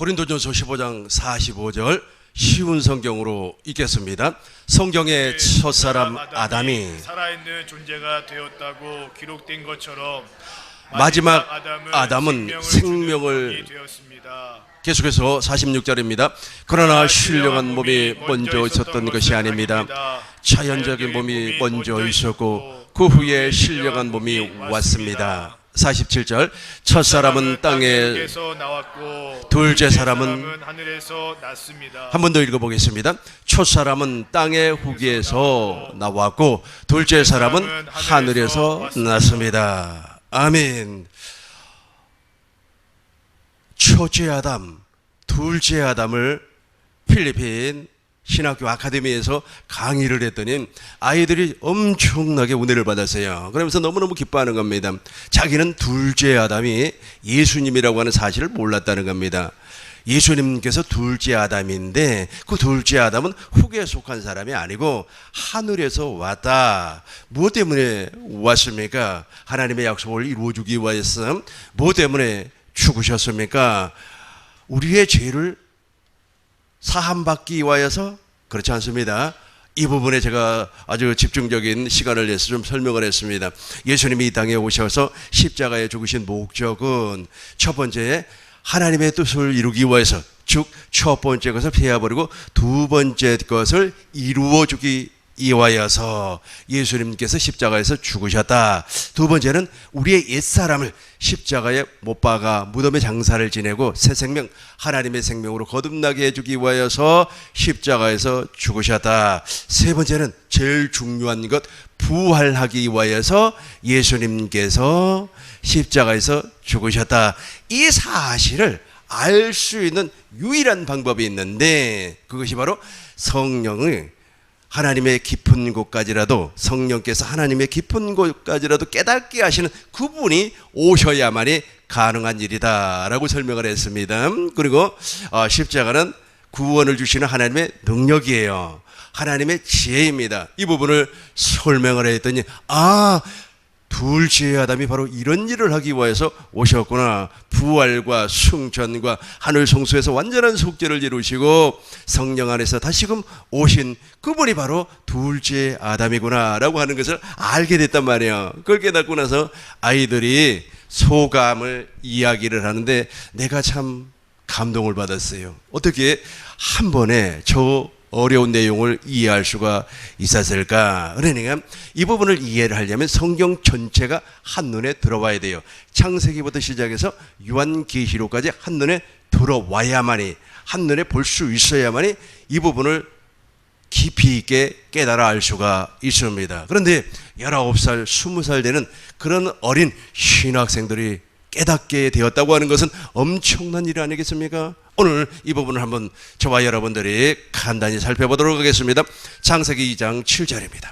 고린도전서 15장 45절 쉬운 성경으로 읽겠습니다. 성경의 첫사람 아담이 살아있는 존재가 되었다고 기록된 것처럼 마지막 아담은 생명을 되었습니다. 계속해서 46절입니다. 그러나 신령한 몸이 먼저 있었던 것이 아닙니다. 자연적인 몸이 먼저 있었고 그 후에 신령한 몸이 왔습니다. 47절 첫사람은 땅에 나왔고 둘째 사람은 하늘에서 났습니다. 한 번 더 읽어보겠습니다. 첫사람은 땅의 후기에서 나왔고 둘째 사람은 하늘에서 났습니다. 아멘. 첫째 아담, 둘째 아담을 필리핀 신학교 아카데미에서 강의를 했더니 아이들이 엄청나게 은혜를 받았어요. 그러면서 너무너무 기뻐하는 겁니다. 자기는 둘째 아담이 예수님이라고 하는 사실을 몰랐다는 겁니다. 예수님께서 둘째 아담인데 그 둘째 아담은 후계에 속한 사람이 아니고 하늘에서 왔다. 무엇 때문에 왔습니까? 하나님의 약속을 이루어주기 위해서. 무엇 때문에 죽으셨습니까? 우리의 죄를 사함받기 위해서? 그렇지 않습니다. 이 부분에 제가 아주 집중적인 시간을 내서 좀 설명을 했습니다. 예수님이 이 땅에 오셔서 십자가에 죽으신 목적은 첫 번째 하나님의 뜻을 이루기 위해서, 즉 첫 번째 것을 피해버리고 두 번째 것을 이루어주기 위하여서 예수님께서 십자가에서 죽으셨다. 두 번째는 우리의 옛사람을 십자가에 못 박아 무덤에 장사를 지내고 새 생명, 하나님의 생명으로 거듭나게 해주기 위하여서 십자가에서 죽으셨다. 세 번째는 제일 중요한 것, 부활하기 위하여서 예수님께서 십자가에서 죽으셨다. 이 사실을 알 수 있는 유일한 방법이 있는데 그것이 바로 성령을 하나님의 깊은 곳까지라도, 성령께서 하나님의 깊은 곳까지라도 깨닫게 하시는 그분이 오셔야만이 가능한 일이다 라고 설명을 했습니다. 그리고 십자가는 구원을 주시는 하나님의 능력이에요. 하나님의 지혜입니다. 이 부분을 설명을 했더니 둘째 아담이 바로 이런 일을 하기 위해서 오셨구나. 부활과 승천과 하늘 성소에서 완전한 속죄를 이루시고 성령 안에서 다시금 오신 그분이 바로 둘째 아담이구나 라고 하는 것을 알게 됐단 말이에요. 그걸 깨닫고 나서 아이들이 소감을 이야기를 하는데 내가 참 감동을 받았어요. 어떻게 한 번에 저 어려운 내용을 이해할 수가 있었을까? 그러니까 이 부분을 이해를 하려면 성경 전체가 한눈에 들어와야 돼요. 창세기부터 시작해서 요한계시록까지 한눈에 들어와야만이, 한눈에 볼 수 있어야만이 이 부분을 깊이 있게 깨달아 알 수가 있습니다. 그런데 19살, 20살 되는 그런 어린 신학생들이 깨닫게 되었다고 하는 것은 엄청난 일 아니겠습니까? 오늘 이 부분을 한번 저와 여러분들이 간단히 살펴보도록 하겠습니다. 창세기 2장 7절입니다.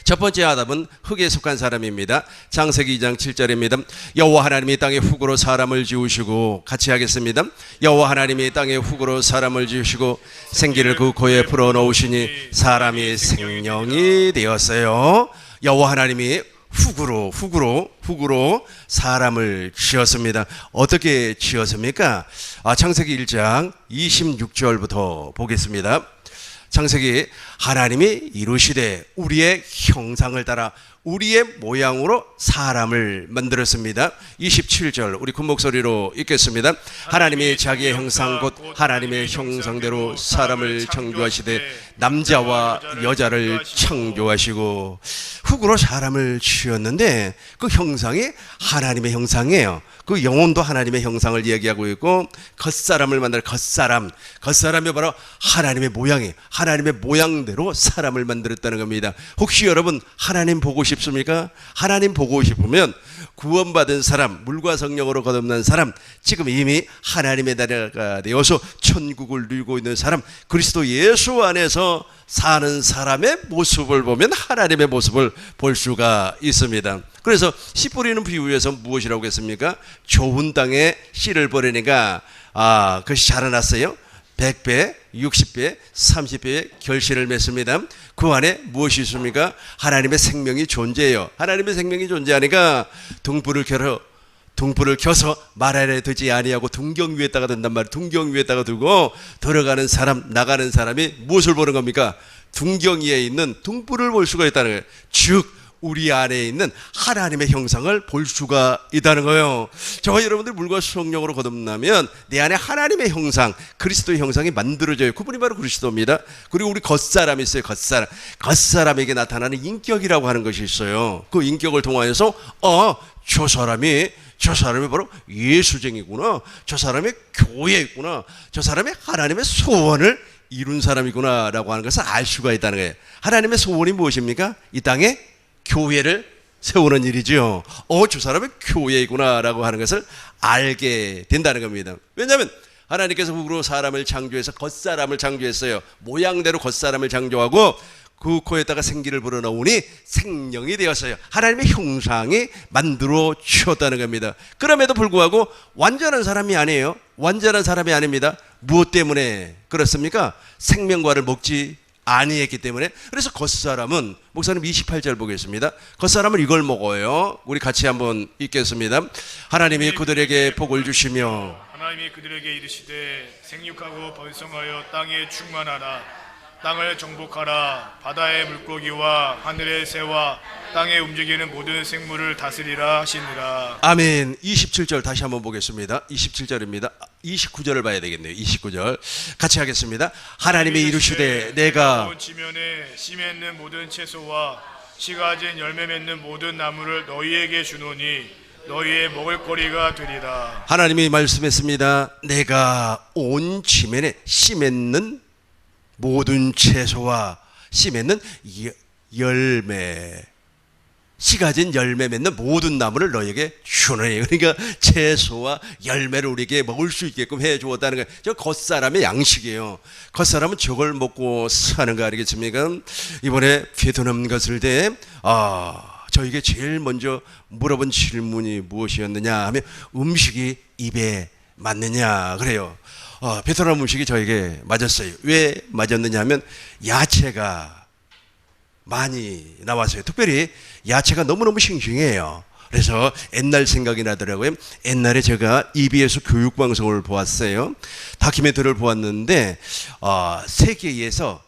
첫 번째 아담은 흙에 속한 사람입니다. 창세기 2장 7절입니다. 여호와 하나님이 땅의 흙으로 사람을 지으시고, 같이 하겠습니다. 여호와 하나님이 땅의 흙으로 사람을 지으시고 생기를 그 코에 불어넣으시니 사람이 생명이 되었어요. 여호와 하나님이 흙으로 사람을 지었습니다. 어떻게 지었습니까? 창세기 1장 26절부터 보겠습니다. 창세기 하나님이 이루시되 우리의 형상을 따라 우리의 모양으로 사람을 만들었습니다. 27절 우리 큰 목소리로 읽겠습니다. 하나님이 자기의 형상 곧 하나님의 형상대로 사람을 창조하시되 남자와 여자를 창조하시고, 흙으로 사람을 지었는데 그 형상이 하나님의 형상이에요. 그 영혼도 하나님의 형상을 얘기하고 있고, 겉사람을 만들 겉사람이 바로 하나님의 모양이, 하나님의 모양대로 사람을 만들었다는 겁니다. 혹시 여러분 하나님 보고 싶습니까? 하나님 보고 싶으면 구원받은 사람, 물과 성령으로 거듭난 사람, 지금 이미 하나님의 나라가 되어서 천국을 누리고 있는 사람, 그리스도 예수 안에서 사는 사람의 모습을 보면 하나님의 모습을 볼 수가 있습니다. 그래서 씨 뿌리는 비유에서 무엇이라고 했습니까? 좋은 땅에 씨를 버리니까 그것이 자라났어요. 100배, 60배, 30배의 결실을 맺습니다. 그 안에 무엇이 있습니까? 하나님의 생명이 존재해요. 하나님의 생명이 존재하니까 등불을 켜러 등불을 켜서 말 아래 두지 아니하고 등경 위에다가 둔단 말이에요. 등경 위에다가 두고 들어가는 사람 나가는 사람이 무엇을 보는 겁니까? 등경 위에 있는 등불을 볼 수가 있다는 거예요. 즉 우리 안에 있는 하나님의 형상을 볼 수가 있다는 거예요. 저와 여러분들 물과 성령으로 거듭나면 내 안에 하나님의 형상, 그리스도의 형상이 만들어져요. 그분이 바로 그리스도입니다. 그리고 우리 겉사람이 있어요. 겉사람에게 나타나는 인격이라고 하는 것이 있어요. 그 인격을 통하여서 저 사람이 바로 예수쟁이구나. 저 사람이 교회에 있구나. 저 사람이 하나님의 소원을 이룬 사람이구나 라고 하는 것을 알 수가 있다는 거예요. 하나님의 소원이 무엇입니까? 이 땅에 교회를 세우는 일이죠. 저 사람은 교회이구나 라고 하는 것을 알게 된다는 겁니다. 왜냐하면 하나님께서 흙으로 사람을 창조해서 겉사람을 창조했어요. 모양대로 겉사람을 창조하고 그 코에다가 생기를 불어넣으니 생명이 되었어요. 하나님의 형상이 만들어 주었다는 겁니다. 그럼에도 불구하고 완전한 사람이 아니에요. 완전한 사람이 아닙니다. 무엇 때문에 그렇습니까? 생명과를 먹지 아니했기 때문에. 그래서 겉사람은, 목사님 28절 보겠습니다. 겉사람은 이걸 먹어요. 우리 같이 한번 읽겠습니다. 하나님이 그들에게 복을 주시며 하나님이 그들에게 이르시되 생육하고 번성하여 땅에 충만하라. 땅을 정복하라. 바다의 물고기와 하늘의 새와 땅에 움직이는 모든 생물을 다스리라 하시니라. 아멘. 27절 다시 한번 보겠습니다. 27절입니다. 29절을 봐야 되겠네요. 29절 같이 하겠습니다. 하나님이 이르시되 내가 지면에 씨 맺는 모든 채소와 씨가 진 열매 맺는 모든 나무를 너희에게 주노니 너희의 먹을거리가 되리라. 하나님이 말씀했습니다. 내가 온 지면에 씨 맺는 모든 채소와 씨 맺는 열매, 씨 가진 열매 맺는 모든 나무를 너에게 주노니. 그러니까 채소와 열매를 우리에게 먹을 수 있게끔 해 주었다는 거예요. 저 겉사람의 양식이에요. 겉사람은 저걸 먹고 사는 거 아니겠습니까? 이번에 베트남 갔을 때 저에게 제일 먼저 물어본 질문이 무엇이었느냐 하면 음식이 입에 맞느냐 그래요. 베트남 음식이 저에게 맞았어요. 왜 맞았느냐 하면 야채가 많이 나왔어요. 특별히 야채가 너무너무 싱싱해요. 그래서 옛날 생각이 나더라고요. 옛날에 제가 EBS 교육방송을 보았어요. 다큐멘터리를 보았는데 세계에서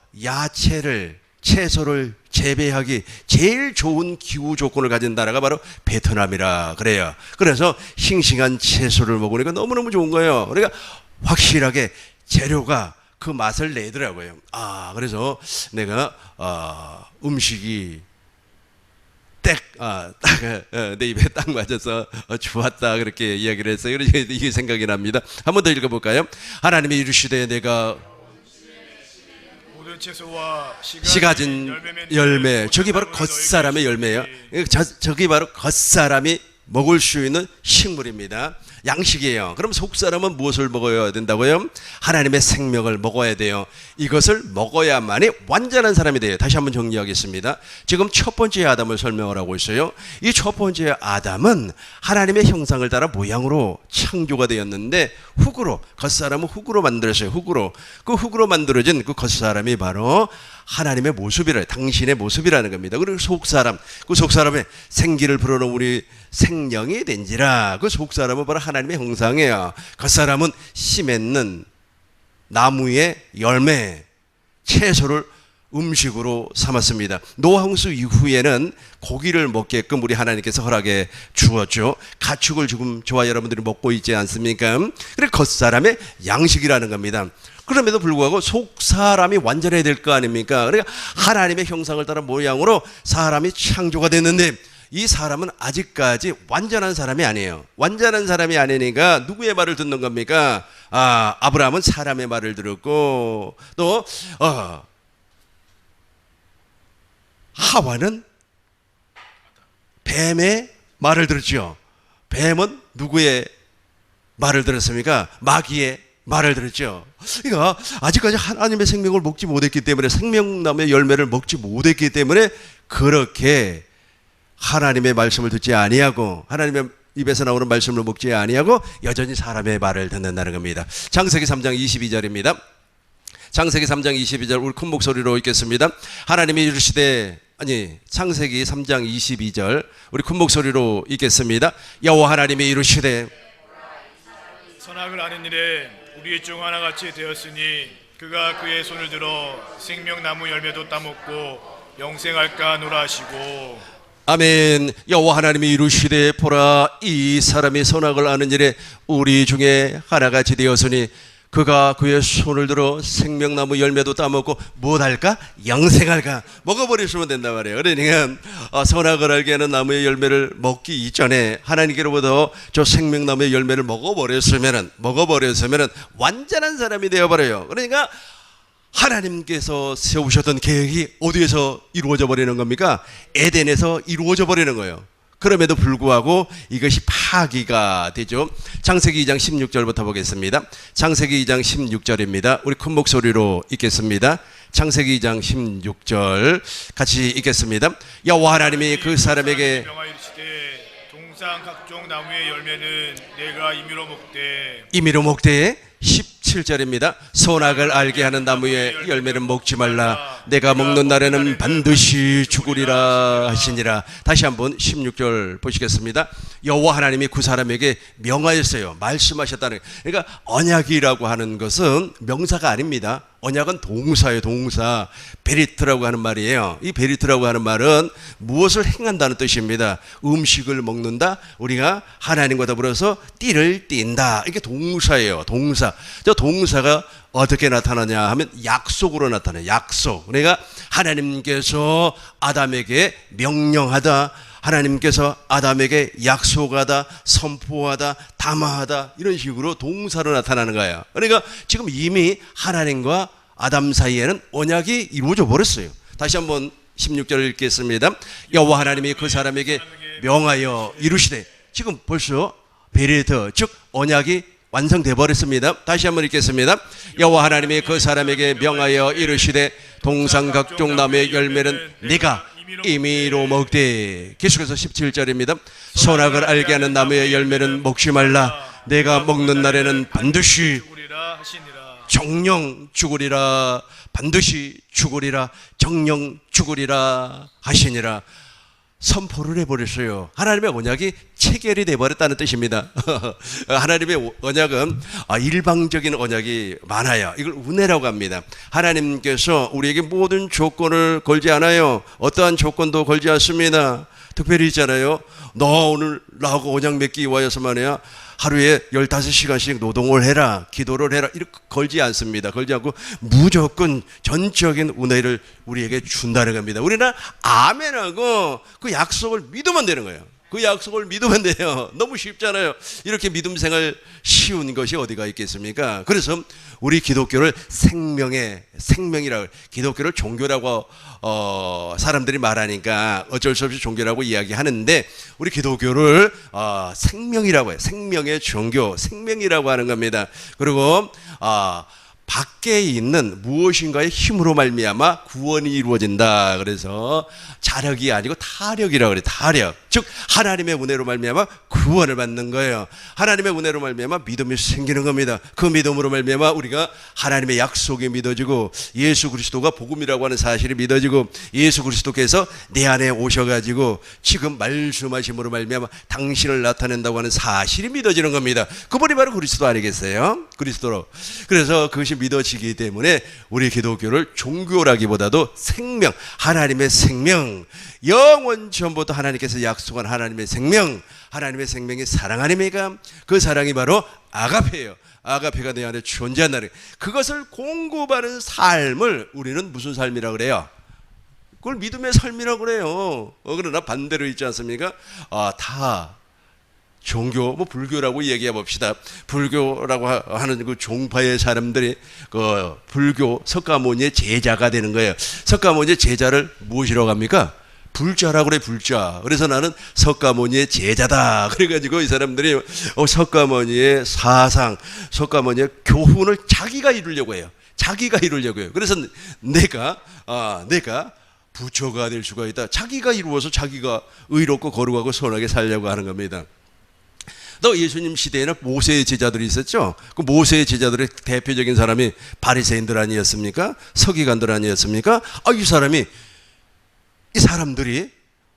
채소를 재배하기 제일 좋은 기후 조건을 가진 나라가 바로 베트남이라 그래요. 그래서 싱싱한 채소를 먹으니까 너무너무 좋은 거예요. 그러니까 확실하게 재료가 그 맛을 내더라고요. 그래서 내가 음식이 내 입에 딱 맞아서 좋았다 그렇게 이야기를 했어요. 그래서 이게 생각이 납니다. 한 번 더 읽어볼까요? 하나님이 이르시되 내가 모든 채소와 씨 가진 열매, 저기 바로 겉사람의 열매예요. 저기 바로 겉사람이 먹을 수 있는 식물입니다. 양식이에요. 그럼 속사람은 무엇을 먹어야 된다고요? 하나님의 생명을 먹어야 돼요. 이것을 먹어야만이 완전한 사람이 돼요. 다시 한번 정리하겠습니다. 지금 첫 번째 아담을 설명을 하고 있어요. 이 첫 번째 아담은 하나님의 형상을 따라 모양으로 창조가 되었는데 겉사람은 흙으로 만들었어요. 그 흙으로 만들어진 그 겉사람이 바로 하나님의 모습이라, 당신의 모습이라는 겁니다. 그리고 그 속사람에 생기를 불어넣은 우리 생명이 된지라. 그 속사람은 바로 하나님의 형상이에요. 겉사람은 씨 맺는 나무의 열매, 채소를 음식으로 삼았습니다. 노아홍수 이후에는 고기를 먹게끔 우리 하나님께서 허락해 주었죠. 가축을 지금 저와 여러분들이 먹고 있지 않습니까? 그래서 겉사람의 양식이라는 겁니다. 그럼에도 불구하고 속사람이 완전해야 될 거 아닙니까? 그러니까 하나님의 형상을 따라 모양으로 사람이 창조가 됐는데 이 사람은 아직까지 완전한 사람이 아니에요. 완전한 사람이 아니니까 누구의 말을 듣는 겁니까? 아브라함은 사람의 말을 들었고 또 하와는 뱀의 말을 들었죠. 뱀은 누구의 말을 들었습니까? 마귀의 말을 들었죠. 그러니까 아직까지 하나님의 생명을 먹지 못했기 때문에, 생명나무의 열매를 먹지 못했기 때문에 그렇게 하나님의 말씀을 듣지 아니하고 하나님의 입에서 나오는 말씀을 먹지 아니하고 여전히 사람의 말을 듣는다는 겁니다. 창세기 3장 22절입니다. 창세기 3장 22절 우리 큰 목소리로 읽겠습니다. 하나님이 이르시되 창세기 3장 22절 우리 큰 목소리로 읽겠습니다. 여호와 하나님이 이르시되 선악을 아는 일에 우리 중 하나같이 되었으니 그가 그의 손을 들어 생명나무 열매도 따먹고 영생할까 하노라 하시고. 아멘. 여호와 하나님이 이르시되 보라 이 사람이 선악을 아는 일에 우리 중에 하나같이 되었으니 그가 그의 손을 들어 생명나무 열매도 따먹고 무엇할까? 영생할까? 먹어버리시면 된단 말이에요. 그러니까 선악을 알게 하는 나무의 열매를 먹기 이전에 하나님께로부터 저 생명나무의 열매를 먹어버렸으면 완전한 사람이 되어버려요. 그러니까 하나님께서 세우셨던 계획이 어디에서 이루어져 버리는 겁니까? 에덴에서 이루어져 버리는 거예요. 그럼에도 불구하고 이것이 파기가 되죠. 창세기 2장 16절부터 보겠습니다. 창세기 2장 16절입니다. 우리 큰 목소리로 읽겠습니다. 창세기 2장 16절 같이 읽겠습니다. 여호와 하나님이 그 사람에게 명하이르시되 동상 각종 나무의 열매는 내가 임의로 먹되 17절입니다. 선악을 알게 하는 나무의 열매는 먹지 말라. 내가 먹는 날에는 반드시 죽으리라 하시니라. 다시 한번 16절 보시겠습니다. 여호와 하나님이 그 사람에게 명하였어요. 말씀하셨다는 거예요. 그러니까 언약이라고 하는 것은 명사가 아닙니다. 언약은 동사예요. 동사. 베리트라고 하는 말이에요. 이 베리트라고 하는 말은 무엇을 행한다는 뜻입니다. 음식을 먹는다. 우리가 하나님과 더불어서 띠를 띈다. 이게 동사예요. 동사. 저 동사가 어떻게 나타나냐 하면 약속으로 나타나요. 약속. 그러니까 하나님께서 아담에게 명령하다, 하나님께서 아담에게 약속하다, 선포하다, 담화하다, 이런 식으로 동사로 나타나는 거예요. 그러니까 지금 이미 하나님과 아담 사이에는 언약이 이루어져 버렸어요. 다시 한번 16절을 읽겠습니다. 여호와 하나님이 그 사람에게 명하여 이르시되, 지금 벌써 베리트, 즉 언약이 완성돼 버렸습니다. 다시 한번 읽겠습니다. 여호와 하나님이 그 사람에게 명하여 이르시되 동상 각종 나무의 열매는 네가 임의로 먹되. 계속해서 17절입니다. 선악을 알게 하는 나무의 열매는 먹지 말라. 내가 먹는 날에는 반드시 정령 죽으리라. 반드시 죽으리라. 정령 죽으리라 하시니라. 선포를 해버렸어요. 하나님의 언약이 체결이 돼버렸다는 뜻입니다. 하나님의 언약은 일방적인 언약이 많아요. 이걸 은혜라고 합니다. 하나님께서 우리에게 모든 조건을 걸지 않아요. 어떠한 조건도 걸지 않습니다. 특별히 있잖아요. 너 오늘 나하고 언약 맺기 위하여서 말이야 하루에 15시간씩 노동을 해라, 기도를 해라, 이렇게 걸지 않습니다. 걸지 않고 무조건 전적인 은혜를 우리에게 준다는 겁니다. 우리는 아멘하고 그 약속을 믿으면 되는 거예요. 그 약속을 믿으면 돼요. 너무 쉽잖아요. 이렇게 믿음 생활 쉬운 것이 어디가 있겠습니까? 그래서 우리 기독교를 생명이라고, 기독교를 종교라고 사람들이 말하니까 어쩔 수 없이 종교라고 이야기하는데, 우리 기독교를 생명이라고 해요. 생명의 종교, 생명이라고 하는 겁니다. 그리고 밖에 있는 무엇인가의 힘으로 말미암아 구원이 이루어진다. 그래서 자력이 아니고 타력이라고 그래요. 타력. 즉 하나님의 은혜로 말미암아 구원을 받는 거예요. 하나님의 은혜로 말미암아 믿음이 생기는 겁니다. 그 믿음으로 말미암아 우리가 하나님의 약속이 믿어지고, 예수 그리스도가 복음이라고 하는 사실이 믿어지고, 예수 그리스도께서 내 안에 오셔가지고 지금 말씀하심으로 말미암아 당신을 나타낸다고 하는 사실이 믿어지는 겁니다. 그분이 바로 그리스도 아니겠어요? 그리스도로. 그래서 그것이 믿어지기 때문에 우리 기독교를 종교라기보다도 생명, 하나님의 생명, 영원 전부터 하나님께서 약속한 하나님의 생명, 하나님의 생명이 사랑 아닙니까? 그 사랑이 바로 아가페예요. 아가페가 내 안에 존재한다는, 그것을 공급하는 삶을 우리는 무슨 삶이라고 그래요? 그걸 믿음의 삶이라고 그래요. 그러나 반대로 있지 않습니까? 다 종교, 불교라고 얘기해 봅시다. 불교라고 하는 그 종파의 사람들이 그 불교 석가모니의 제자가 되는 거예요. 석가모니의 제자를 무엇이라고 합니까? 불자라고 그래, 불자. 그래서 나는 석가모니의 제자다. 그래가지고 이 사람들이 석가모니의 사상, 석가모니의 교훈을 자기가 이루려고 해요. 자기가 이루려고 해요. 그래서 내가 부처가 될 수가 있다. 자기가 이루어서 자기가 의롭고 거룩하고 선하게 살려고 하는 겁니다. 또 예수님 시대에는 모세의 제자들이 있었죠. 그 모세의 제자들의 대표적인 사람이 바리새인들 아니었습니까? 서기관들 아니었습니까? 이 사람이 이 사람들이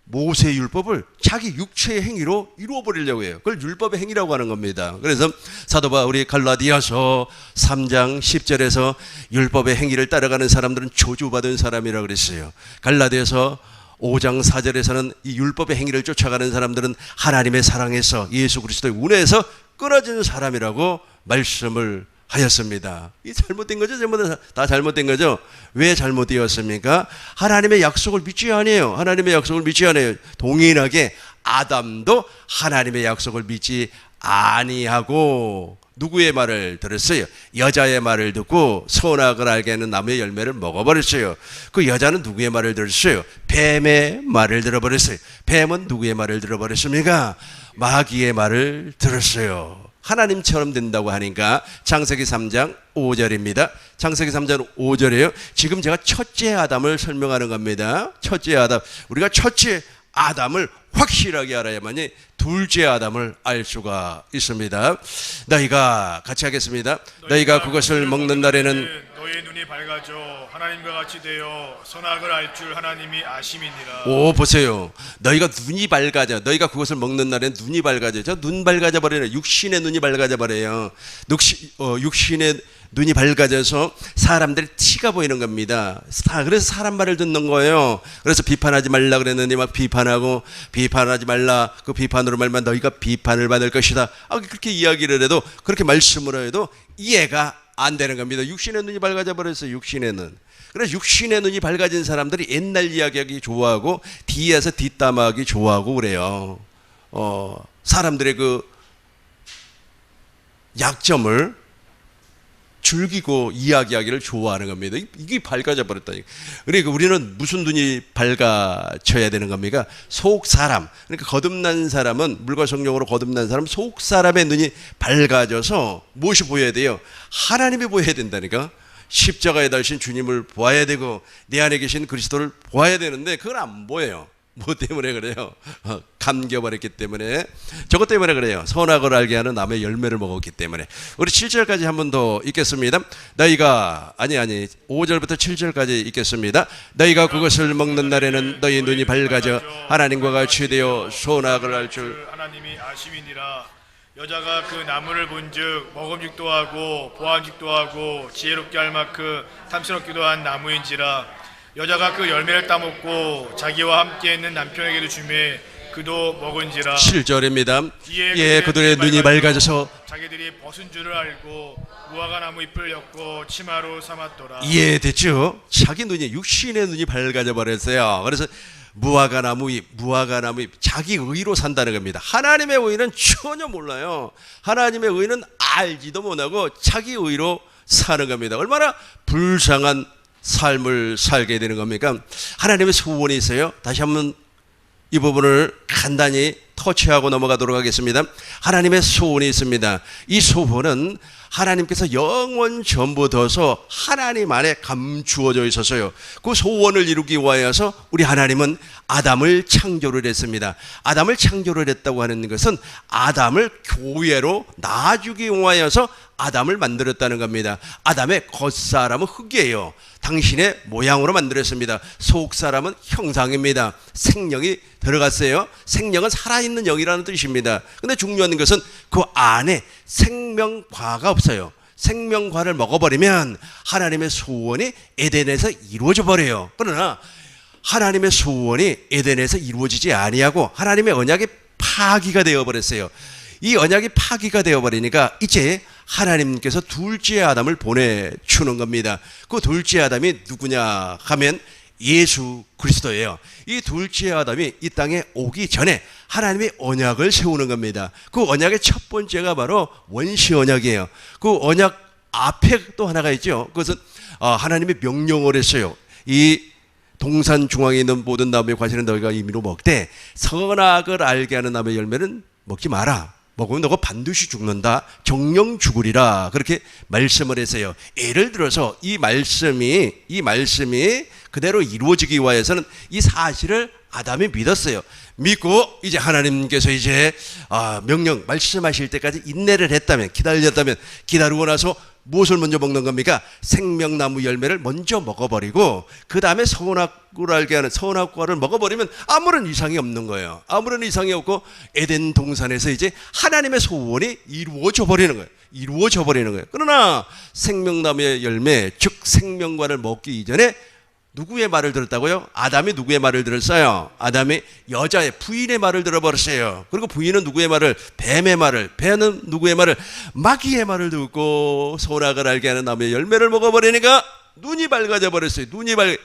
모세의 율법을 자기 육체의 행위로 이루어버리려고 해요. 그걸 율법의 행위라고 하는 겁니다. 그래서 사도 바울이 갈라디아서 3장 10절에서 율법의 행위를 따라가는 사람들은 저주받은 사람이라고 그랬어요. 갈라디아서 5장 4절에서는 이 율법의 행위를 쫓아가는 사람들은 하나님의 사랑에서 예수 그리스도의 운에서 끊어진 사람이라고 말씀을 하였습니다. 이 잘못된 거죠? 전부 다 잘못된 거죠? 왜 잘못되었습니까? 하나님의 약속을 믿지 않아요. 하나님의 약속을 믿지 않아요. 동일하게 아담도 하나님의 약속을 믿지 아니하고 누구의 말을 들었어요? 여자의 말을 듣고 선악을 알게 하는 나무의 열매를 먹어버렸어요. 그 여자는 누구의 말을 들었어요? 뱀의 말을 들어버렸어요. 뱀은 누구의 말을 들어버렸습니까? 마귀의 말을 들었어요. 하나님처럼 된다고 하니까 창세기 3장 5절입니다. 창세기 3장 5절이에요. 지금 제가 첫째 아담을 설명하는 겁니다. 첫째 아담. 우리가 첫째 아담을 확실하게 알아야만이 둘째 아담을 알 수가 있습니다. 너희가 같이 하겠습니다. 너희가 그것을 먹는 날에는 너희의 눈이 밝아져 하나님과 같이 되어 선악을 알 줄 하나님이 아심이니라. 오, 보세요. 너희가 눈이 밝아져. 너희가 그것을 먹는 날에는 눈이 밝아져. 저 눈 밝아져 버려요. 육신의 눈이 밝아져 버려요. 육신의 눈이 밝아져서 사람들이 티가 보이는 겁니다. 그래서 사람 말을 듣는 거예요. 그래서 비판하지 말라 그랬느니 막 비판하고, 비판하지 말라, 그 비판으로 말만 너희가 비판을 받을 것이다. 그렇게 이야기를 해도, 그렇게 말씀을 해도 이해가 안 되는 겁니다. 육신의 눈이 밝아져 버렸어요. 육신의 눈. 그래서 육신의 눈이 밝아진 사람들이 옛날 이야기하기 좋아하고 뒤에서 뒷담화하기 좋아하고 그래요. 사람들의 그 약점을 즐기고 이야기하기를 좋아하는 겁니다. 이게 밝아져 버렸다니까. 그러니까 우리는 무슨 눈이 밝아져야 되는 겁니까? 속 사람. 그러니까 거듭난 사람은, 물과 성령으로 거듭난 사람, 속 사람의 눈이 밝아져서 무엇이 보여야 돼요? 하나님이 보여야 된다니까. 십자가에 달신 주님을 보아야 되고 내 안에 계신 그리스도를 보아야 되는데 그건 안 보여요. 뭐 때문에 그래요? 감겨버렸기 때문에. 저것 때문에 그래요. 선악을 알게 하는 나무의 열매를 먹었기 때문에. 우리 7절까지 한 번 더 읽겠습니다. 너희가 5절부터 7절까지 읽겠습니다. 너희가 그것을 먹는 날에는 너희 눈이 밝아져 하나님과 같이 되어 선악을 알 줄 하나님이 아심이니라. 여자가 그 나무를 본즉 먹음직도 하고 보암직도 하고 지혜롭게 할 만큼 탐스럽기도 한 나무인지라. 여자가 그 열매를 따먹고 자기와 함께 있는 남편에게도 주매 그도 먹은지라. 7절입니다. 이에 그들의 눈이 밝아져서 자기들이 벗은 줄을 알고 무화과 나무 잎을 엮고 치마로 삼았더라. 이해됐죠? 자기 눈이, 육신의 눈이 밝아져 버렸어요. 그래서 무화과 나무 잎, 자기 의로 산다는 겁니다. 하나님의 의는 전혀 몰라요. 하나님의 의는 알지도 못하고 자기 의로 사는 겁니다. 얼마나 불쌍한 삶을 살게 되는 겁니까? 하나님의 소원이 있어요. 다시 한번 이 부분을 간단히 터치하고 넘어가도록 하겠습니다. 하나님의 소원이 있습니다. 이 소원은 하나님께서 영원 전부터서 하나님 안에 감추어져 있었어요. 그 소원을 이루기 위하여서 우리 하나님은 아담을 창조를 했습니다. 아담을 창조를 했다고 하는 것은 아담을 교회로 낳아주기 위하여서 아담을 만들었다는 겁니다. 아담의 겉사람은 흙이에요. 당신의 모양으로 만들었습니다. 속사람은 형상입니다. 생명이 들어갔어요. 생명은 살아있는 영이라는 뜻입니다. 근데 중요한 것은 그 안에 생명과가 없어요. 생명과를 먹어버리면 하나님의 소원이 에덴에서 이루어져 버려요. 그러나 하나님의 소원이 에덴에서 이루어지지 아니하고 하나님의 언약이 파기가 되어버렸어요. 이 언약이 파기가 되어버리니까 이제 하나님께서 둘째 아담을 보내주는 겁니다. 그 둘째 아담이 누구냐 하면 예수 그리스도예요. 이 둘째 아담이 이 땅에 오기 전에 하나님이 언약을 세우는 겁니다. 그 언약의 첫 번째가 바로 원시 언약이에요. 그 언약 앞에 또 하나가 있죠. 그것은 하나님이 명령을 했어요. 이 동산 중앙에 있는 모든 나무의 과실은 너희가 임의로 먹되 선악을 알게 하는 나무의 열매는 먹지 마라. 먹으면 너가 반드시 죽는다. 정령 죽으리라. 그렇게 말씀을 했어요. 예를 들어서 이 말씀이 그대로 이루어지기 위해서는 이 사실을 아담이 믿었어요. 믿고 이제 하나님께서 이제 명령 말씀하실 때까지 인내를 했다면, 기다렸다면, 기다리고 나서 무엇을 먼저 먹는 겁니까? 생명나무 열매를 먼저 먹어버리고 그 다음에 선악과를 알게 하는 선악과를 먹어버리면 아무런 이상이 없는 거예요. 아무런 이상이 없고 에덴 동산에서 이제 하나님의 소원이 이루어져 버리는 거예요. 이루어져 버리는 거예요. 그러나 생명나무의 열매, 즉 생명과를 먹기 이전에 누구의 말을 들었다고요? 아담이 누구의 말을 들었어요? 아담이 여자의 부인의 말을 들어버렸어요. 그리고 부인은 누구의 말을? 뱀의 말을. 뱀은 누구의 말을? 마귀의 말을 듣고 선악을 알게 하는 나무의 열매를 먹어버리니까 눈이 밝아져 버렸어요.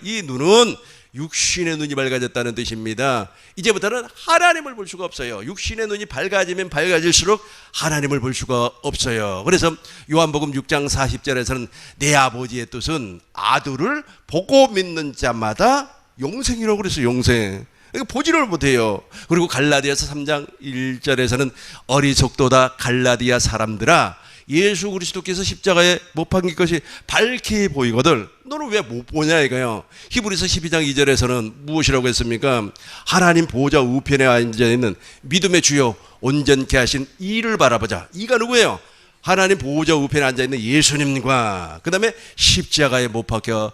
이 눈은 육신의 눈이 밝아졌다는 뜻입니다. 이제부터는 하나님을 볼 수가 없어요. 육신의 눈이 밝아지면 밝아질수록 하나님을 볼 수가 없어요. 그래서 요한복음 6장 40절에서는 내 아버지의 뜻은 아들을 보고 믿는 자마다 영생이라고 그랬어요. 영생. 보지를 못해요. 그리고 갈라디아서 3장 1절에서는 어리석도다 갈라디아 사람들아, 예수 그리스도께서 십자가에 못 박힌 것이 밝게 보이거든 너는 왜 못 보냐 이거요. 히브리서 12장 2절에서는 무엇이라고 했습니까? 하나님 보호자 우편에 앉아있는 믿음의 주요 온전케 하신 이를 바라보자. 이가 누구예요? 하나님 보호자 우편에 앉아있는 예수님과 그 다음에 십자가에 못 박혀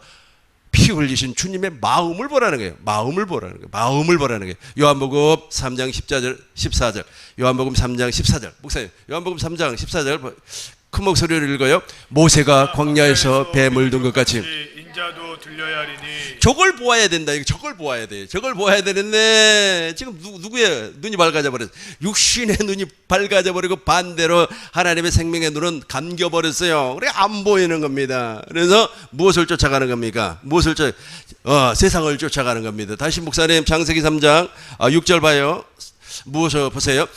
피 흘리신 주님의 마음을 보라는 거예요. 마음을 보라는 거예요. 마음을 보라는 거예요. 요한복음 3장 14절. 요한복음 3장 14절. 목사님, 요한복음 3장 14절 큰 목소리로 읽어요. 모세가 광야에서 뱀을 둔 것 같이 인자도 들려야 하리니. 저걸 보아야 된다. 저걸 보아야 돼. 저걸 보아야 되는데 지금 누구의 눈이 밝아져 버렸어요? 육신의 눈이 밝아져 버리고 반대로 하나님의 생명의 눈은 감겨 버렸어요. 그래 안 보이는 겁니다. 그래서 무엇을 쫓아가는 겁니까? 세상을 쫓아가는 겁니다. 다시 목사님 창세기 3장 6절 봐요. 무엇을 보세요?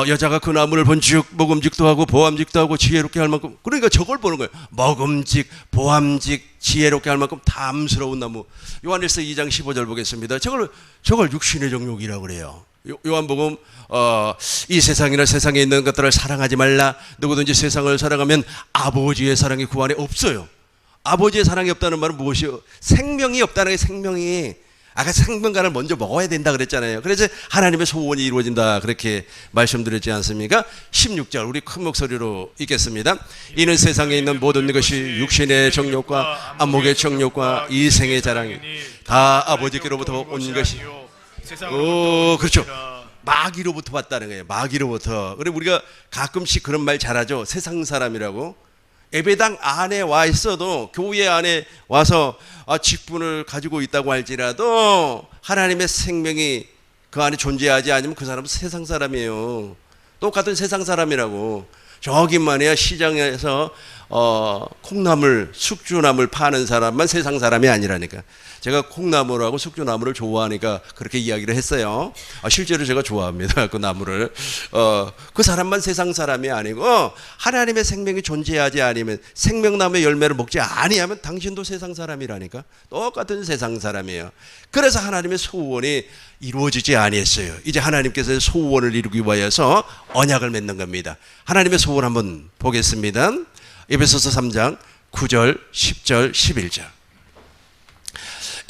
여자가 그 나무를 본즉 먹음직도 하고 보암직도 하고 지혜롭게 할 만큼, 그러니까 저걸 보는 거예요. 먹음직, 보암직, 지혜롭게 할 만큼 담스러운 나무. 요한일서 2장 15절 보겠습니다. 저걸 육신의 정욕이라고 그래요. 요한복음 이 세상이나 세상에 있는 것들을 사랑하지 말라. 누구든지 세상을 사랑하면 아버지의 사랑이 그 안에 없어요. 아버지의 사랑이 없다는 말은 무엇이요? 생명이 없다는 게 생명이. 아까 생명간을 먼저 먹어야 된다 그랬잖아요. 그래서 하나님의 소원이 이루어진다 그렇게 말씀드렸지 않습니까? 16절 우리 큰 목소리로 읽겠습니다. 이는 세상에 있는 모든 것이 육신의 정욕과 안목의 정욕과 이생의 자랑이 다 아버지께로부터 온 것이. 그렇죠. 마귀로부터 왔다는 거예요. 마귀로부터. 그래 우리가 가끔씩 그런 말 잘하죠. 세상 사람이라고. 예배당 안에 와 있어도 교회 안에 와서 직분을 가지고 있다고 할지라도 하나님의 생명이 그 안에 존재하지 않으면 그 사람은 세상 사람이에요. 똑같은 세상 사람이라고. 저기만이야 시장에서 콩나물, 숙주나물 파는 사람만 세상 사람이 아니라니까. 제가 콩나물하고 숙주나물을 좋아하니까 그렇게 이야기를 했어요. 실제로 제가 좋아합니다. 그 나물을. 그 사람만 세상 사람이 아니고 하나님의 생명이 존재하지 않으면 생명나무의 열매를 먹지 아니하면 당신도 세상 사람이라니까. 똑같은 세상 사람이에요. 그래서 하나님의 소원이 이루어지지 아니했어요. 이제 하나님께서 소원을 이루기 위해서 언약을 맺는 겁니다. 하나님의 소원 한번 보겠습니다. 에베소서 3장 9절, 10절, 11절.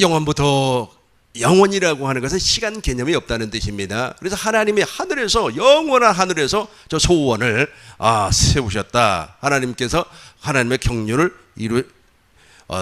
영원부터, 영원이라고 하는 것은 시간 개념이 없다는 뜻입니다. 그래서 하나님이 하늘에서, 영원한 하늘에서 저 소원을 세우셨다. 하나님께서 하나님의 경륜을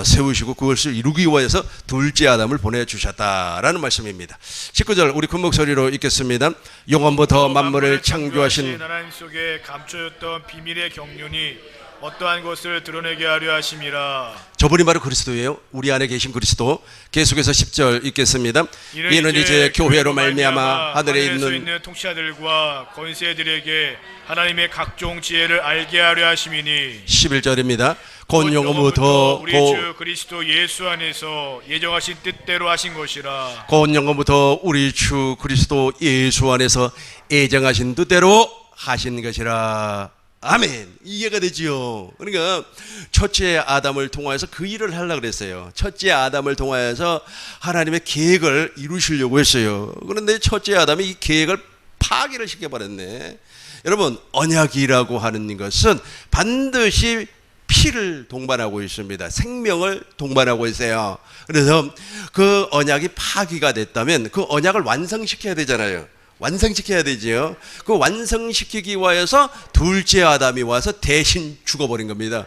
세우시고 그것을 이루기 위해서 둘째 아담을 보내주셨다라는 말씀입니다. 19절 우리 큰 목소리로 읽겠습니다. 영원부터 만물을 창조하신 하나님 속에 감춰졌던 비밀의 경륜이 어떠한 것을 드러내게 하려 하심이라. 저분이 바로 그리스도예요. 우리 안에 계신 그리스도. 계속해서 10절 읽겠습니다. 이는 이제 교회로 말미암아 하늘에 있는 통치자들과 권세들에게 하나님의 각종 지혜를 알게 하려 하심이니. 11절입니다. 곧 영원부터 우리 주 그리스도 예수 안에서 예정하신 뜻대로 하신 것이라. 곧 영원부터 우리 주 그리스도 예수 안에서 예정하신 뜻대로 하신 것이라. 아멘. 이해가 되지요. 그러니까 첫째 아담을 통하여서 그 일을 하려고 그랬어요. 첫째 아담을 통하여서 하나님의 계획을 이루시려고 했어요. 그런데 첫째 아담이 이 계획을 파기를 시켜버렸네. 여러분, 언약이라고 하는 것은 반드시 피를 동반하고 있습니다. 생명을 동반하고 있어요. 그래서 그 언약이 파기가 됐다면 그 언약을 완성시켜야 되잖아요. 완성시켜야 되지요. 그 완성시키기 위해서 둘째 아담이 와서 대신 죽어버린 겁니다.